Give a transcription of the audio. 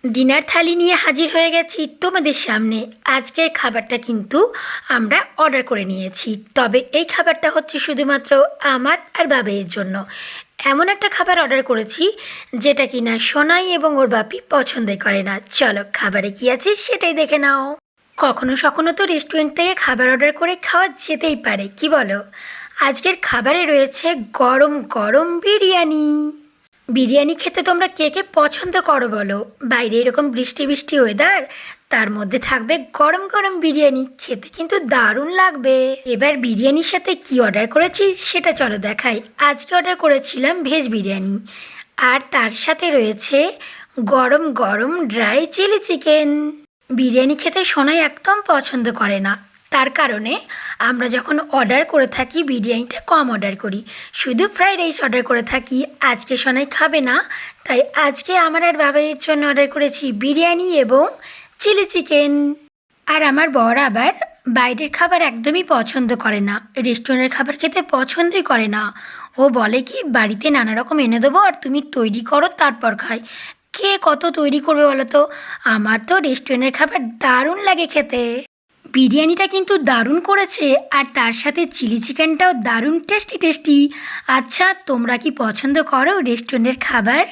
Dinner থালি নিয়ে হাজির হয়ে গেছি তোমাদের সামনে। আজকের খাবারটা কিন্তু আমরা অর্ডার করে নিয়েছি, তবে এই খাবারটা হচ্ছে শুধুমাত্র আমার আর বাবাইয়ের জন্য। এমন একটা খাবার অর্ডার করেছি যেটা কিনা সোনাই এবং ওর বাপি পছন্দই করে না। চলো খাবারে কি আছে সেটাই দেখে নাও। কখনো সখনো তো রেস্টুরেন্ট থেকে খাবার অর্ডার করে খাওয়া যেতেই পারে, কি বলো? আজকের খাবারে রয়েছে গরম গরম বিরিয়ানি। বিরিয়ানি খেতে তোমরা কে কে পছন্দ করো বলো? বাইরে এরকম বৃষ্টি বৃষ্টি ওয়েদার, তার মধ্যে থাকবে গরম গরম বিরিয়ানি, খেতে কিন্তু দারুণ লাগবে। এবার বিরিয়ানির সাথে কি অর্ডার করেছি সেটা চলো দেখাই। আজকে অর্ডার করেছিলাম ভেজ বিরিয়ানি, আর তার সাথে রয়েছে গরম গরম ড্রাই চিলি চিকেন। বিরিয়ানি খেতে সোনাই একদম পছন্দ করে না, তার কারণে আমরা যখন অর্ডার করে থাকি বিরিয়ানিটা কম অর্ডার করি, শুধু ফ্রাইড রাইস অর্ডার করে থাকি। আজকে সোনাই খাবে না, তাই আজকে আমার আর বাবাইয়ের জন্য অর্ডার করেছি বিরিয়ানি এবং চিলি চিকেন। আর আমার বর আবার বাইরের খাবার একদমই পছন্দ করে না, রেস্টুরেন্টের খাবার খেতে পছন্দই করে না। ও বলে কি বাড়িতে নানা রকম এনে দেবো আর তুমি তৈরি করো তারপর খাই। কে কত তৈরি করবে বলো তো? আমার তো রেস্টুরেন্টের খাবার দারুণ লাগে খেতে। বিরিয়ানিটা কিন্তু দারুণ করেছে, আর তার সাথে চিলি চিকেনটাও দারুণ টেস্টি টেস্টি। আচ্ছা তোমরা কি পছন্দ করো রেস্টুরেন্টের খাবার?